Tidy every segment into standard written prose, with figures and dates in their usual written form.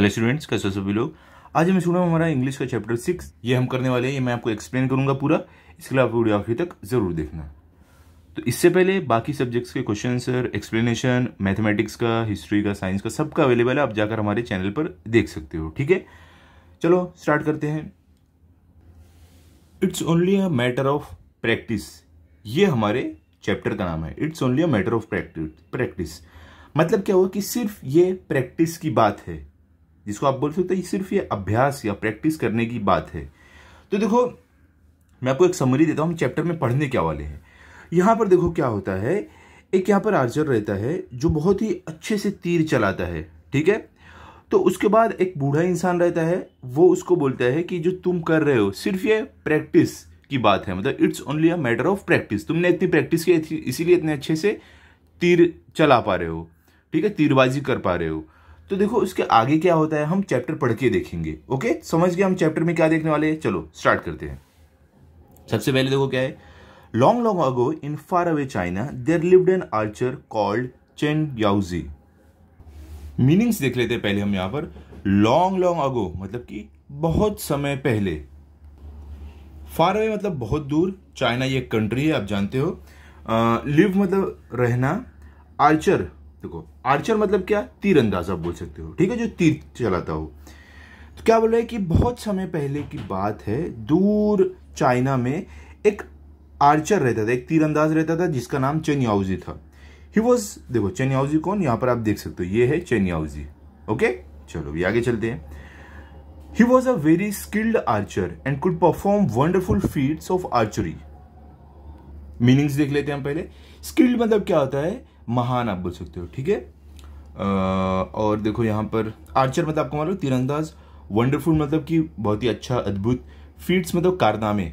Hello students, कैसे हो सभी लोग। आज हम शुरू हमारा इंग्लिश का चैप्टर 6 ये हम करने वाले हैं। ये मैं आपको एक्सप्लेन करूंगा पूरा, इसके लिए आप वीडियो आखिर तक जरूर देखना। तो इससे पहले बाकी सब्जेक्ट्स के क्वेश्चन आंसर, एक्सप्लेनेशन, मैथमेटिक्स का, हिस्ट्री का, साइंस का, सबका अवेलेबल है। आप जाकर हमारे चैनल पर देख सकते हो। ठीक है, चलो स्टार्ट करते हैं। It's only a matter of practice, ये हमारे चैप्टर का नाम है। It's only a matter of practice मतलब क्या हुआ कि सिर्फ ये प्रैक्टिस की बात है, जिसको आप बोल सकते हैं सिर्फ ये अभ्यास या प्रैक्टिस करने की बात है। तो देखो, मैं आपको एक समरी देता हूं, हम चैप्टर में पढ़ने क्या वाले हैं। यहां पर देखो क्या होता है, एक यहां पर आर्चर रहता है जो बहुत ही अच्छे से तीर चलाता है। ठीक है, तो उसके बाद एक बूढ़ा इंसान रहता है, वो उसको बोलता है कि जो तुम कर रहे हो सिर्फ ये प्रैक्टिस की बात है, मतलब it's only a matter of practice. तुमने इतनी प्रैक्टिस की, इसीलिए इतने अच्छे से तीर चला पा रहे हो। ठीक है, तीरबाजी कर पा रहे हो। तो देखो उसके आगे क्या होता है, हम चैप्टर पढ़ के देखेंगे। ओके, समझ गए हम चैप्टर में क्या देखने वाले हैं। चलो स्टार्ट करते हैं। सबसे पहले देखो क्या है, long long ago in far away China there lived an archer called Chen Yaoji. Meanings देख लेते हैं पहले हम यहां पर। लॉन्ग लॉन्ग अगो मतलब कि बहुत समय पहले, फार अवे मतलब बहुत दूर, चाइना ये कंट्री है आप जानते हो। लिव मतलब रहना, आर्चर देखो, आर्चर मतलब क्या, तीरंदाज आप बोल सकते हो। ठीक है, जो तीर चलाता हो। तो क्या बोल रहे हैं कि बहुत समय पहले की बात है, दूर चाइना में एक आर्चर रहता था, एक तीरंदाज रहता था जिसका नाम चेन याओजी था। ही वॉज, देखो चेन याओजी कौन, यहां पर आप देख सकते हो, ये है चेन याओजी। ओके, चलो भी आगे चलते हैं। He was a very skilled archer and could perform wonderful feats of archery. Meanings देख लेते हैं हम पहले। स्किल्ड मतलब क्या होता है, महान आप बोल सकते हो। ठीक है, और देखो यहां पर आर्चर मतलब आपको मालूम तीरंदाज, वंडरफुल मतलब कि बहुत ही अच्छा, अद्भुत, फीट्स मतलब कारनामे,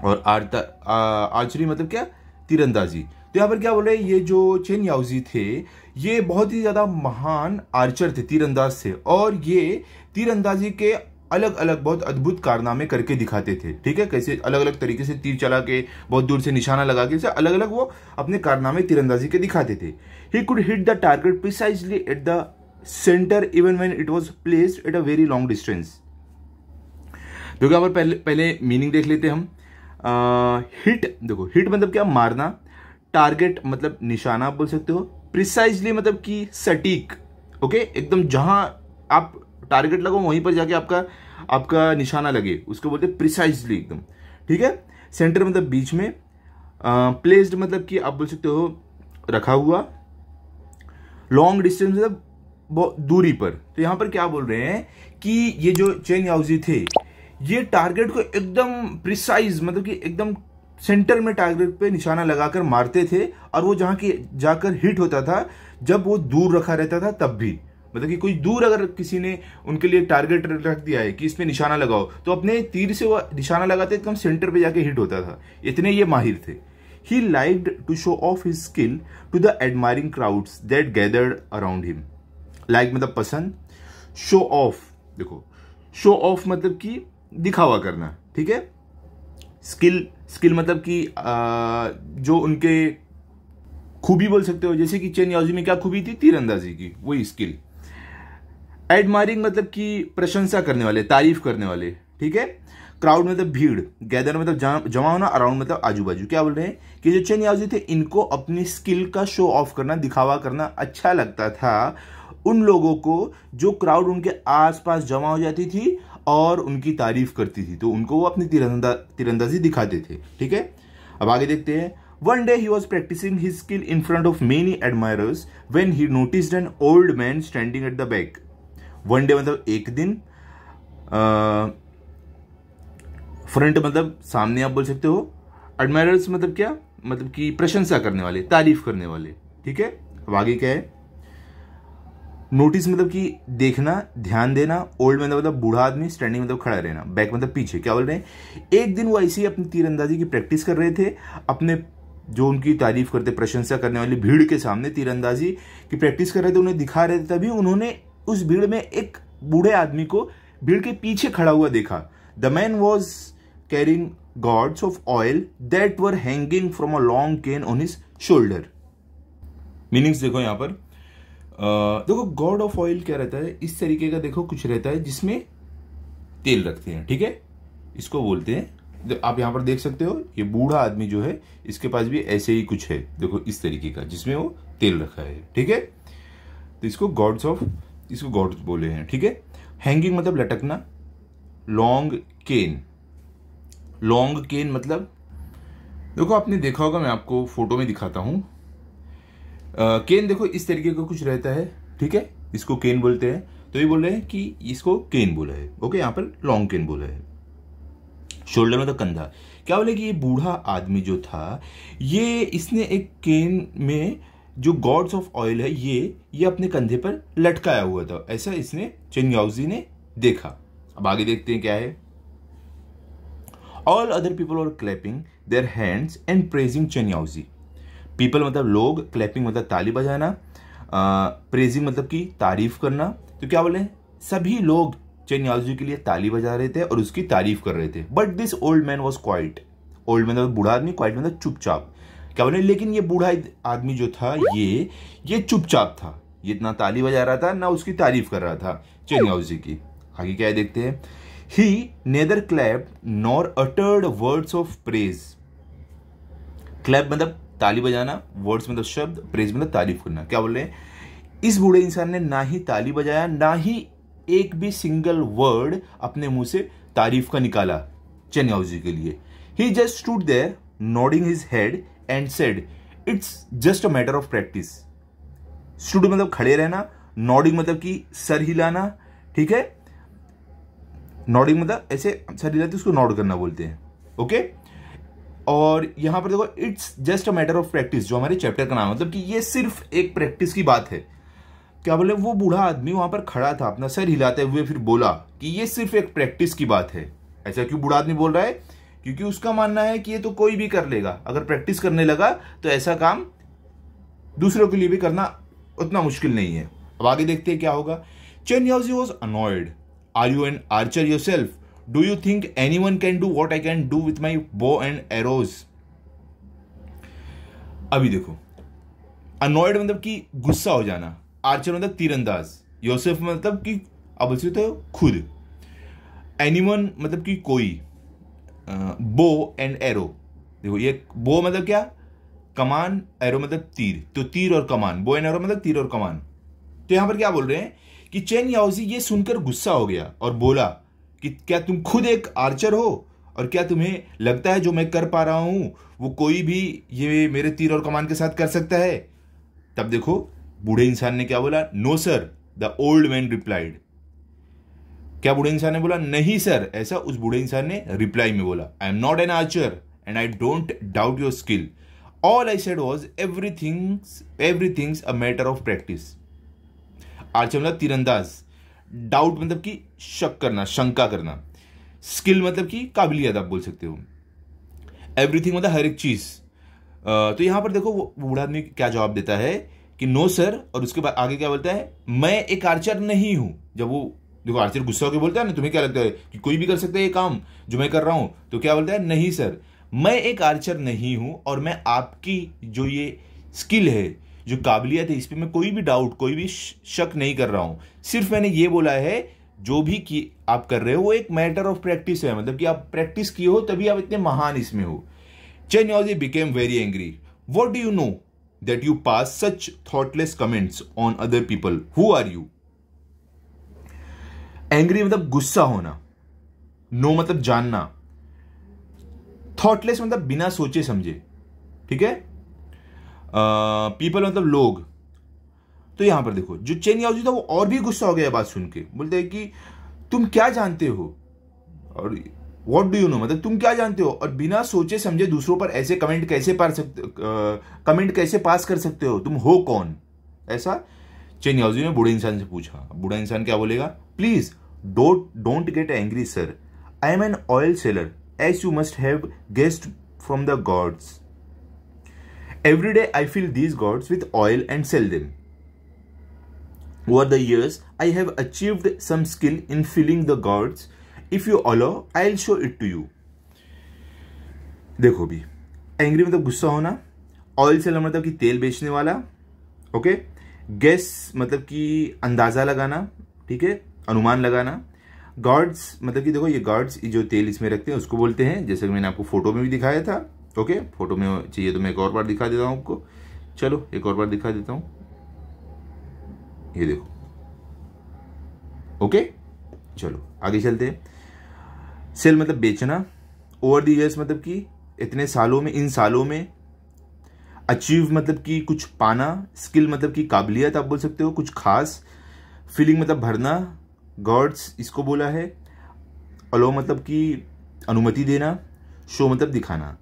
और आर्चरी मतलब क्या, तीरंदाजी। तो यहां पर क्या बोल रहे हैं, ये जो चेन याओजी थे ये बहुत ही ज्यादा महान आर्चर थे, तीरंदाज थे, और ये तीरंदाजी के अलग अलग बहुत अद्भुत कारनामे करके दिखाते थे। ठीक है, कैसे अलग अलग तरीके से तीर चला के, बहुत दूर से निशाना लगा के, अलग अलग वो अपने कारनामे तीरंदाजी के दिखाते थे। He could hit the target precisely at the centre even when it was placed at a very long distance. देखो यहाँ पर पहले मीनिंग देख लेते हैं हम। हिट देखो, हिट मतलब क्या, मारना, टारगेट मतलब निशाना आप बोल सकते हो, प्रिसाइजली मतलब कि सटीक। ओके, एकदम जहां आप टारगेट लगो वहीं पर जाके आपका निशाना लगे, उसको बोलते हैं प्रिसाइजली एकदम। ठीक है, सेंटर मतलब बीच में, प्लेस्ड मतलब कि आप बोल सकते हो रखा हुआ, लॉन्ग डिस्टेंस मतलब बहुत दूरी पर। तो यहां पर क्या बोल रहे हैं कि ये जो चेन याओजी थे ये टारगेट को एकदम प्रिसाइज मतलब कि एकदम सेंटर में टारगेट पे निशाना लगाकर मारते थे, और वो जहां की जाकर हिट होता था जब वो दूर रखा रहता था तब भी, मतलब कि कोई दूर अगर किसी ने उनके लिए टारगेट रख दिया है कि इसमें निशाना लगाओ, तो अपने तीर से वो निशाना लगाते एकदम सेंटर पे जाके हिट होता था। इतने ये माहिर थे। He liked to show off his skill to the admiring crowds that gathered around him. Like मतलब पसंद, शो ऑफ देखो, शो ऑफ मतलब कि दिखावा करना। ठीक है, स्किल मतलब कि जो उनके खूबी बोल सकते हो, जैसे कि चेन याओजी में क्या खूबी थी, तीरंदाजी की, वही स्किल। एडमायरिंग मतलब कि प्रशंसा करने वाले, तारीफ करने वाले। ठीक है, क्राउड मतलब भीड़, गैदर मतलब जमा होना, अराउंड मतलब आजू बाजू। क्या बोल रहे हैं कि जो चेन याओजी थे इनको अपनी स्किल का शो ऑफ करना, दिखावा करना अच्छा लगता था उन लोगों को जो क्राउड उनके आसपास जमा हो जाती थी और उनकी तारीफ करती थी, तो उनको वो अपनी तीरंदाजी दिखाते थे। ठीक है, अब आगे देखते हैं। One day he was practicing his skill in front of many admirers when he noticed an old man standing at the back. One day मतलब एक दिन, फ्रंट मतलब सामने आप बोल सकते हो, एडमायरर्स मतलब क्या, मतलब कि प्रशंसा करने वाले, तारीफ करने वाले। ठीक है, अब आगे क्या है, नोटिस मतलब कि देखना, ध्यान देना, ओल्ड मतलब बूढ़ा आदमी, स्टैंडिंग मतलब खड़ा रहना, बैक मतलब पीछे। क्या बोल रहे हैं, एक दिन वो ऐसी अपनी तीरंदाजी की प्रैक्टिस कर रहे थे, अपने जो उनकी तारीफ करते, प्रशंसा करने वाली भीड़ के सामने तीरंदाजी की प्रैक्टिस कर रहे थे, उन्हें दिखा रहे थे। तभी उन्होंने उस भीड़ में एक बूढ़े आदमी को भीड़ के पीछे खड़ा हुआ देखा। The man was carrying gourds of oil that were hanging from a long cane on his shoulder. Meanings देखो यहां पर, देखो गॉड ऑफ ऑयल क्या रहता है, इस तरीके का देखो कुछ रहता है जिसमें तेल रखते हैं, ठीक है, इसको बोलते हैं। आप यहां पर देख सकते हो ये बूढ़ा आदमी जो है इसके पास भी ऐसे ही कुछ है, देखो इस तरीके का जिसमें वो तेल रखा है, ठीक है। तो इसको गॉड्स बोले हैं, ठीक है। हैंगिंग मतलब लटकना। लॉन्ग केन मतलब देखो आपने देखा होगा, मैं आपको फोटो में दिखाता हूं। केन देखो इस तरीके का कुछ रहता है, ठीक है, इसको केन बोलते हैं। तो ये बोल रहे हैं कि इसको केन बोला है, ओके, यहां पर लॉन्ग केन बोला है। शोल्डर मतलब कंधा। क्या बोले कि ये बूढ़ा आदमी जो था ये इसने एक केन में जो गॉड्स ऑफ ऑयल है ये अपने कंधे पर लटकाया हुआ था, ऐसा इसने चेन याओजी ने देखा। अब आगे देखते हैं क्या है। All other people are clapping their hands and praising Chen Yaoji. People मतलब लोग, क्लैपिंग मतलब ताली बजाना, प्रेजिंग मतलब की तारीफ करना। तो क्या बोले, सभी लोग चेन याओजी के लिए ताली बजा रहे थे और उसकी तारीफ कर रहे थे। But this old man was quite. Old man मतलब बूढ़ा आदमी, क्वाइट मतलब चुपचाप। क्या बोले, लेकिन ये बूढ़ा आदमी जो था ये चुपचाप था, ये इतना ताली बजा रहा था ना उसकी तारीफ कर रहा था चेन याओजी की। आगे क्या है देखते हैं। He neither clap nor uttered words of praise. Clap मतलब ताली बजाना, वर्ड्स मतलब शब्द, प्रेज मतलब तारीफ करना। क्या बोल रहे हैं, इस बूढ़े इंसान ने ना ही ताली बजाया ना ही एक भी सिंगल वर्ड अपने मुंह से तारीफ का निकाला चेन याओजी के लिए। He just stood there nodding his head and said it's just a matter of practice. Stood मतलब खड़े रहना, नॉडिंग मतलब कि सर हिलाना, ठीक है। नॉडिंग मतलब ऐसे सर हिलाते उसको नॉड करना बोलते हैं, ओके। और यहां पर देखो it's just a matter of practice, जो हमारे चैप्टर का नाम है, मतलब कि ये सिर्फ एक प्रैक्टिस की बात है। क्या बोले, वो बूढ़ा आदमी वहां पर खड़ा था अपना सर हिलाते हुए, फिर बोला कि ये सिर्फ एक प्रैक्टिस की बात है। ऐसा क्यों बूढ़ा आदमी बोल रहा है, क्योंकि उसका मानना है कि ये तो कोई भी कर लेगा, अगर प्रैक्टिस करने लगा तो ऐसा काम दूसरों के लिए भी करना उतना मुश्किल नहीं है। अब आगे देखते हैं क्या होगा। Chen Yaoji was annoyed. Are you an archer yourself? Do you think anyone can do what I can do with my bow and arrows? अभी देखो, अनॉयड मतलब कि गुस्सा हो जाना, आर्चर मतलब तीरंदाज, योसेफ मतलब कि अब तो खुद, एनीवन मतलब कि कोई, बो एंड एरो। देखो ये बो मतलब क्या, कमान, एरो मतलब तीर, तो तीर और कमान, बो एंड एरो मतलब तीर और कमान। तो यहां पर क्या बोल रहे हैं कि चेन याओजी ये सुनकर गुस्सा हो गया और बोला कि क्या तुम खुद एक आर्चर हो, और क्या तुम्हें लगता है जो मैं कर पा रहा हूं वो कोई भी ये मेरे तीर और कमान के साथ कर सकता है? तब देखो बूढ़े इंसान ने क्या बोला, no sir, the old man replied. क्या बूढ़े इंसान ने बोला, नहीं सर, ऐसा उस बूढ़े इंसान ने रिप्लाई में बोला, I am not an Archer and I don't doubt your skill, all I said was everything's a matter of practice. Archer मतलब तीरंदाज, डाउट मतलब कि शक करना, शंका करना, स्किल मतलब कि काबिलियत आप बोल सकते हो, एवरीथिंग मतलब हर एक चीज। तो यहां पर देखो वो बूढ़ा आदमी क्या जवाब देता है कि नो सर, और उसके बाद आगे क्या बोलता है, मैं एक आर्चर नहीं हूं। जब वो देखो आर्चर गुस्सा होकर बोलता है ना, तुम्हें क्या लगता है कि कोई भी कर सकता है ये काम जो मैं कर रहा हूं? तो क्या बोलता है, नहीं सर, मैं एक आर्चर नहीं हूं और मैं आपकी जो ये स्किल है, जो काबिलियत है, इस पर मैं कोई भी डाउट, कोई भी शक नहीं कर रहा हूं। सिर्फ मैंने ये बोला है जो भी कि आप कर रहे हो वो एक मैटर ऑफ प्रैक्टिस है, मतलब कि आप प्रैक्टिस किए हो तभी आप इतने महान इसमें हो। Chen Yaoji became very angry. What do you know that you pass such thoughtless comments on other people? Who are you? Angry मतलब गुस्सा होना, नो मतलब जानना, थॉटलेस मतलब बिना सोचे समझे, ठीक है। पीपल मतलब लोग। तो यहां पर देखो जो चेन याओजी था वो और भी गुस्सा हो गया बात सुन के, बोलते हैं कि तुम क्या जानते हो, और व्हाट डू यू नो मतलब तुम क्या जानते हो, और बिना सोचे समझे दूसरों पर ऐसे कमेंट कैसे पास कर सकते हो, तुम हो कौन? ऐसा चेन याओजी ने बूढ़े इंसान से पूछा। बूढ़ा इंसान क्या बोलेगा, please don't get angry sir, I am an oil seller as you must have guessed from the gourds. Every day I fill these gourds with oil and sell them. Over the years, I have achieved some skill in filling the gourds. If you allow, I'll show it to you. देखो भी, angry मतलब गुस्सा होना, oil seller मतलब कि तेल बेचने वाला, ओके, गेस मतलब कि अंदाजा लगाना, ठीक है, अनुमान लगाना। गॉड्स मतलब कि देखो ये गॉड्स जो तेल इसमें रखते हैं उसको बोलते हैं, जैसे कि मैंने आपको फोटो में भी दिखाया था। ओके, फोटो में चाहिए तो मैं एक और बार दिखा देता हूँ आपको। चलो एक और बार दिखा देता हूँ, ये देखो। ओके, चलो आगे चलते हैं। सेल मतलब बेचना, ओवर द ईयर्स मतलब कि इतने सालों में, इन सालों में। अचीव मतलब कि कुछ पाना, स्किल मतलब कि काबिलियत आप बोल सकते हो, कुछ खास। फीलिंग मतलब भरना, गॉड्स इसको बोला है। अलो मतलब कि अनुमति देना, शो मतलब दिखाना।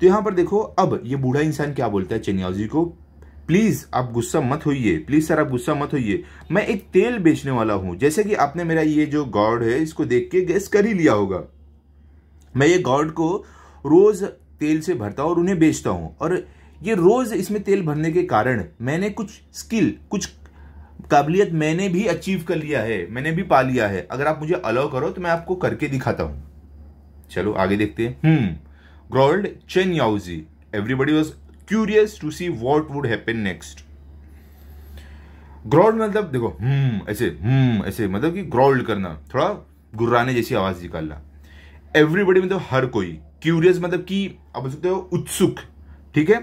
तो यहां पर देखो, अब ये बूढ़ा इंसान क्या बोलता है चेन याओजी को, प्लीज आप गुस्सा मत होइए, प्लीज सर आप गुस्सा मत होइए, मैं एक तेल बेचने वाला हूं। जैसे कि आपने मेरा ये जो गॉड है इसको देख के गेस कर ही लिया होगा। मैं ये गॉड को रोज तेल से भरता हूं और उन्हें बेचता हूं, और ये रोज इसमें तेल भरने के कारण मैंने कुछ स्किल, कुछ काबिलियत मैंने भी अचीव कर लिया है, मैंने भी पा लिया है। अगर आप मुझे अलाउ करो तो मैं आपको करके दिखाता हूं। चलो आगे देखते हैं। growled Chen Yaozi. Everybody was curious to see what would happen next. ग्रॉल्ड मतलब देखो ऐसे मतलब कि ग्रॉल्ड करना, थोड़ा गुर्राने जैसी आवाज निकालना। एवरीबडी मतलब हर कोई, क्यूरियस मतलब कि आप बोल सकते हो उत्सुक, ठीक है।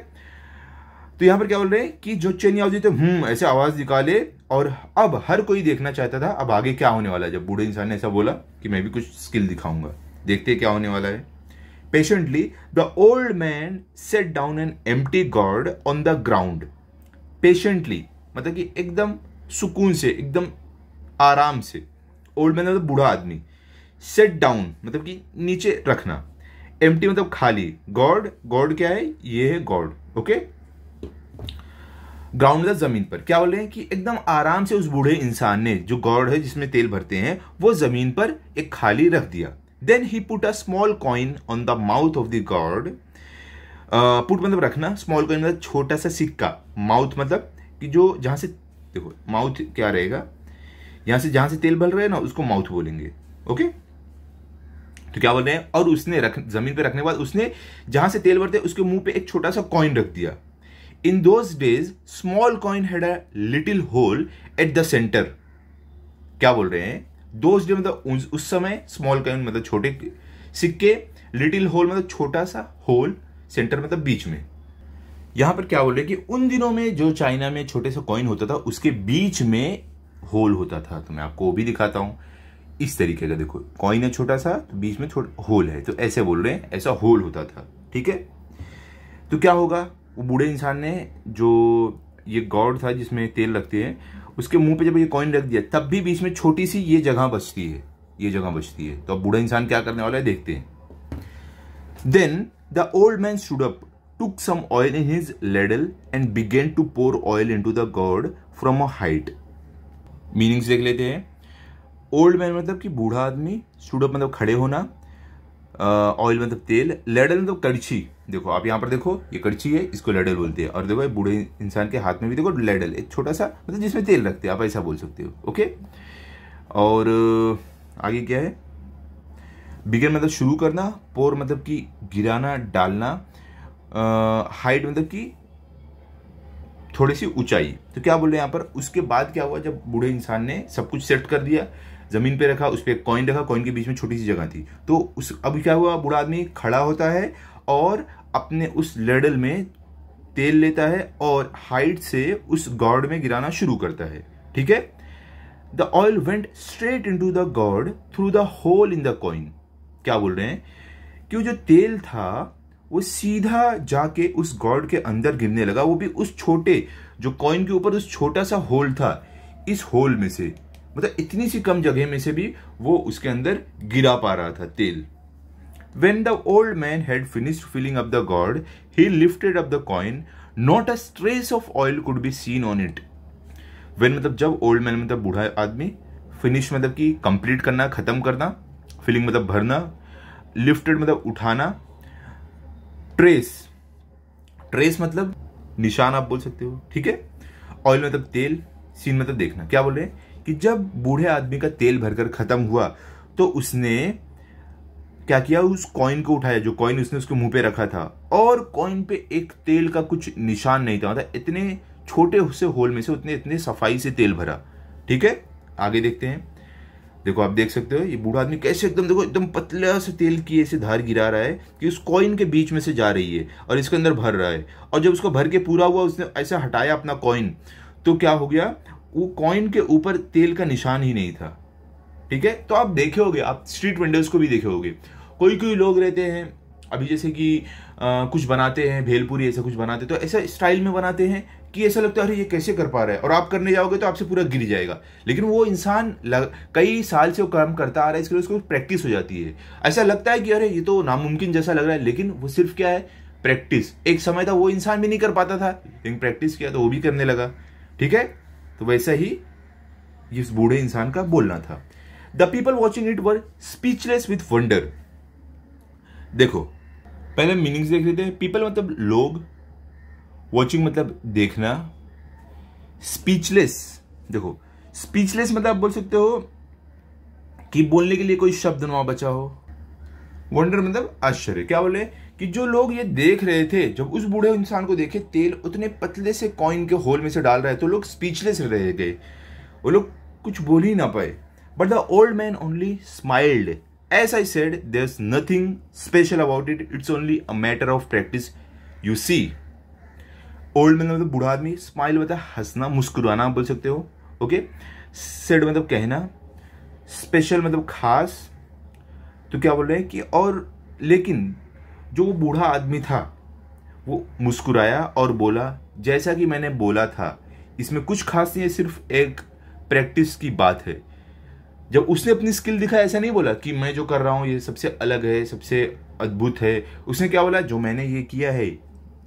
तो यहां पर क्या बोल रहे हैं कि जो चेन याओजी थे ऐसे आवाज निकाले, और अब हर कोई देखना चाहता था अब आगे क्या होने वाला है। जब बूढ़े इंसान ने ऐसा बोला कि मैं भी कुछ स्किल दिखाऊंगा, देखते हैं क्या होने वाला है। Patiently, the old man set down an empty gourd on the ground. Patiently, मतलब कि एकदम सुकून से, एकदम आराम से। ओल्ड मैन मतलब बूढ़ा आदमी। सेट डाउन मतलब कि नीचे रखना। एम्प्टी मतलब खाली। गॉड, गॉड क्या है, ये है गॉड। ओके, ग्राउंड मतलब जमीन पर। क्या बोल रहे हैं कि एकदम आराम से उस बूढ़े इंसान ने, जो गॉड है जिसमें तेल भरते हैं, वो जमीन पर एक खाली रख दिया। Then he put a small coin on the mouth of the gourd. Put मतलब रखना, स्मॉल कॉइन मतलब छोटा सा सिक्का। माउथ मतलब कि जो जहां से, देखो माउथ क्या रहेगा, यहां से जहां से तेल भर रहे हैं ना उसको माउथ बोलेंगे। ओके, तो क्या बोल रहे हैं, और उसने जमीन पे रखने के बाद उसने जहां से तेल भरते उसके मुंह पे एक छोटा सा कॉइन रख दिया। In those days small coin had a little hole at the centre. क्या बोल रहे हैं, दोज डे मतलब उस समय, स्मॉल कॉइन मतलब छोटे सिक्के, लिटिल होल मतलब छोटा सा होल, सेंटर मतलब बीच में। यहां पर क्या बोल रहे हैं कि उन दिनों में जो चाइना में छोटे सा कॉइन होता था उसके बीच में होल होता था। तो मैं आपको वो भी दिखाता हूं इस तरीके का। देखो कॉइन है छोटा सा, तो बीच में होल है, तो ऐसे बोल रहे हैं, ऐसा होल होता था, ठीक है। तो क्या होगा, वो बूढ़े इंसान ने, जो ये गॉड था जिसमें तेल रखते हैं, उसके मुंह पे जब ये कॉइन रख दिया तब भी बीच में छोटी सी ये जगह बचती है, ये जगह बचती है। तो अब बूढ़ा इंसान क्या करने वाला है देखते हैं। Then the old man stood up, took some oil in his ladle and began to pour oil into the gourd from a height. Meanings देख लेते हैं। ओल्ड मैन मतलब कि बूढ़ा आदमी, स्टूड अप मतलब खड़े होना, ऑयल मतलब तेल, लेडल मतलब कड़छी। देखो आप यहाँ पर देखो, ये कड़छी है, इसको लेडल बोलते हैं। और देखो बूढ़े इंसान के हाथ में भी देखो लेडल, एक छोटा सा मतलब जिसमें तेल रखते हैं, आप ऐसा बोल सकते हो। ओके, और आगे क्या है, बिगिन मतलब शुरू करना, पोर मतलब कि गिराना, डालना, हाइट मतलब कि थोड़ी सी ऊंचाई। तो क्या बोल रहे हैं यहाँ पर, उसके बाद क्या हुआ, जब बूढ़े इंसान ने सब कुछ सेट कर दिया, जमीन पे रखा, उस पर कॉइन रखा, कॉइन के बीच में छोटी सी जगह थी, तो उस अब क्या हुआ, बूढ़ा आदमी खड़ा होता है और अपने उस लेडल में तेल लेता है और हाइट से उस गॉर्ड में गिराना शुरू करता है, ठीक है। The oil went straight into the gourd through the hole in the coin. क्या बोल रहे हैं कि जो तेल था वो सीधा जाके उस गॉर्ड के अंदर गिरने लगा, वो भी उस छोटे जो कॉइन के ऊपर उस छोटा सा होल था, इस होल में से, मतलब इतनी सी कम जगह में से भी वो उसके अंदर गिरा पा रहा था तेल। When the old man had finished filling up the gourd, he lifted up the coin. Not a trace of oil could be seen on it. When मतलब जब ओल्ड मैन मतलब बूढ़ा आदमी, फिनिश मतलब कि कंप्लीट करना, खत्म करना, फिलिंग मतलब भरना, लिफ्टेड मतलब उठाना, ट्रेस, ट्रेस मतलब निशान आप बोल सकते हो, ठीक है। ऑयल मतलब तेल, सीन मतलब देखना। क्या बोल रहे हैं कि जब बूढ़े आदमी का तेल भरकर खत्म हुआ तो उसने क्या किया, उस कॉइन को उठाया, जो कॉइन उसने उसके मुंह पे रखा था, और कॉइन पे एक तेल का कुछ निशान नहीं था, मतलब इतने छोटे से होल में से उतने इतने सफाई से तेल भरा। ठीक है, आगे देखते हैं। देखो आप देख सकते हो ये बूढ़ा आदमी कैसे एकदम, देखो एकदम पतला से तेल की ऐसे धार गिरा रहा है कि उस कॉइन के बीच में से जा रही है और इसके अंदर भर रहा है। और जब उसको भर के पूरा हुआ, उसने ऐसा हटाया अपना कॉइन, तो क्या हो गया, वो कॉइन के ऊपर तेल का निशान ही नहीं था। ठीक है, तो आप देखे होगे, आप स्ट्रीट वेंडर्स को भी देखे होगे, कोई कोई लोग रहते हैं अभी जैसे कि कुछ बनाते हैं, भेलपूरी ऐसा कुछ बनाते, तो ऐसा स्टाइल में बनाते हैं कि ऐसा लगता है अरे ये कैसे कर पा रहा है, और आप करने जाओगे तो आपसे पूरा गिर जाएगा। लेकिन वो इंसान कई साल से वो काम करता आ रहा है, इसके लिए उसको प्रैक्टिस हो जाती है। ऐसा लगता है कि अरे ये तो नामुमकिन जैसा लग रहा है, लेकिन वो सिर्फ क्या है, प्रैक्टिस। एक समय था वो इंसान भी नहीं कर पाता था, लेकिन प्रैक्टिस किया तो वो भी करने लगा। ठीक है, तो वैसा ही इस बूढ़े इंसान का बोलना था। The people watching it were speechless with wonder. देखो पहले मीनिंग्स देख लेते हैं। पीपल मतलब लोग, वॉचिंग मतलब देखना, स्पीचलेस, देखो स्पीचलेस मतलब आप बोल सकते हो कि बोलने के लिए कोई शब्द ना बचा हो। वंडर मतलब आश्चर्य। क्या बोले कि जो लोग ये देख रहे थे, जब उस बूढ़े इंसान को देखे तेल उतने पतले से कॉइन के होल में से डाल रहा है, तो लोग स्पीचलेस रह गए, वो लोग कुछ बोल ही ना पाए। But the old man only smiled. As I said, there's nothing special about it. It's only a matter of practice. You see, old man मतलब बूढ़ा आदमी, स्माइल मतलब हंसना, मुस्कुराना बोल सकते हो। ओके, सेड मतलब कहना, स्पेशल मतलब खास। तो क्या बोल रहे हैं कि और लेकिन जो वो बूढ़ा आदमी था वो मुस्कुराया और बोला, जैसा कि मैंने बोला था, इसमें कुछ खास नहीं है, सिर्फ एक प्रैक्टिस की बात है। जब उसने अपनी स्किल दिखाया, ऐसा नहीं बोला कि मैं जो कर रहा हूं ये सबसे अलग है, सबसे अद्भुत है। उसने क्या बोला, जो मैंने ये किया है,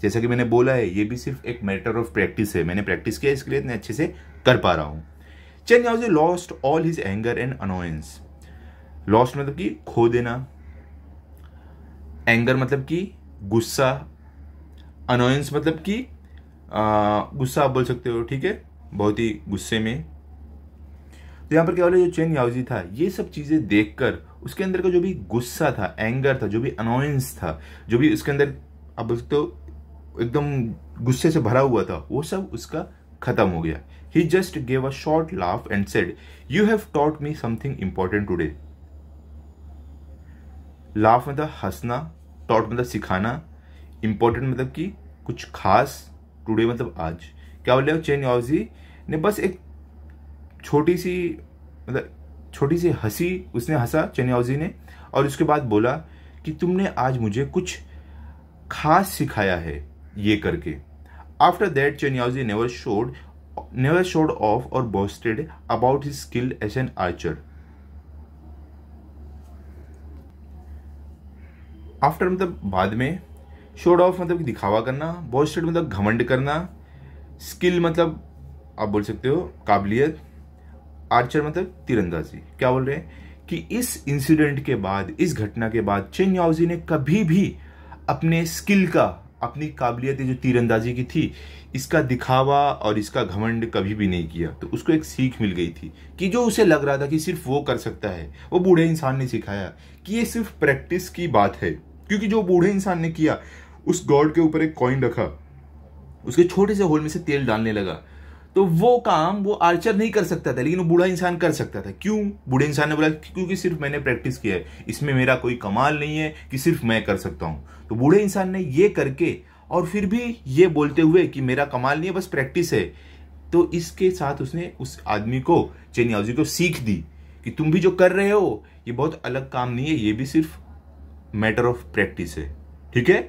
जैसा कि मैंने बोला है, ये भी सिर्फ एक मैटर ऑफ प्रैक्टिस है, मैंने प्रैक्टिस किया, इसके लिए इतने अच्छे से कर पा रहा हूं। Chen Yaoji lost all his anger and annoyance. Lost मतलब कि खो देना, एंगर मतलब कि गुस्सा, अनोयंस मतलब कि गुस्सा आप बोल सकते हो। ठीक है, बहुत ही गुस्से में। तो यहाँ पर क्या बोला, जो चेन याओजी था, ये सब चीजें देखकर उसके अंदर का जो भी गुस्सा था, एंगर था, जो भी अनोयंस था, जो भी उसके अंदर आप बोल सकते हो एकदम गुस्से से भरा हुआ था, वो सब उसका खत्म हो गया। He just gave a short laugh and said, you have taught me something important today. Laugh मतलब हंसना, टॉट मतलब सिखाना, इंपॉर्टेंट मतलब कि कुछ खास, टुडे मतलब आज। क्या बोले, चेन याओजी ने बस एक छोटी सी हंसी उसने हंसा, चेन याओजी ने, और उसके बाद बोला कि तुमने आज मुझे कुछ खास सिखाया है ये करके। After that Chen Yaoji never showed off or boasted about his skill as an archer. After मतलब बाद में, शोड ऑफ मतलब दिखावा करना, बोस्टेड मतलब घमंड करना, स्किल मतलब आप बोल सकते हो काबिलियत, आर्चर मतलब तीरंदाजी। क्या बोल रहे हैं कि इस इंसिडेंट के बाद, इस घटना के बाद चेन याओजी ने कभी भी अपने स्किल का, अपनी काबिलियत जो तीरंदाजी की थी, इसका दिखावा और इसका घमंड कभी भी नहीं किया। तो उसको एक सीख मिल गई थी कि जो उसे लग रहा था कि सिर्फ वो कर सकता है, वो बूढ़े इंसान ने सिखाया कि ये सिर्फ प्रैक्टिस की बात है। क्योंकि जो बूढ़े इंसान ने किया, उस गॉड के ऊपर एक कॉइन रखा, उसके छोटे से होल में से तेल डालने लगा, तो वो काम वो आर्चर नहीं कर सकता था, लेकिन वो बूढ़ा इंसान कर सकता था। क्यों? बूढ़े इंसान ने बोला क्योंकि सिर्फ मैंने प्रैक्टिस किया है, इसमें मेरा कोई कमाल नहीं है कि सिर्फ मैं कर सकता हूं। तो बूढ़े इंसान ने ये करके, और फिर भी ये बोलते हुए कि मेरा कमाल नहीं है, बस प्रैक्टिस है, तो इसके साथ उसने उस आदमी को, चेन याओजी को, सीख दी कि तुम भी जो कर रहे हो ये बहुत अलग काम नहीं है, ये भी सिर्फ मैटर ऑफ प्रैक्टिस है। ठीक है,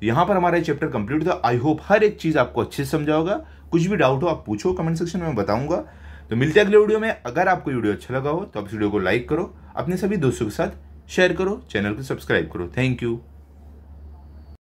यहां पर हमारा चैप्टर कंप्लीट था। आई होप हर एक चीज आपको अच्छे से समझा होगा। कुछ भी डाउट हो आप पूछो कमेंट सेक्शन में, बताऊंगा। तो मिलते हैं अगले वीडियो में। अगर आपको वीडियो अच्छा लगा हो तो आप इस वीडियो को लाइक करो, अपने सभी दोस्तों के साथ शेयर करो, चैनल को सब्सक्राइब करो। Thank you.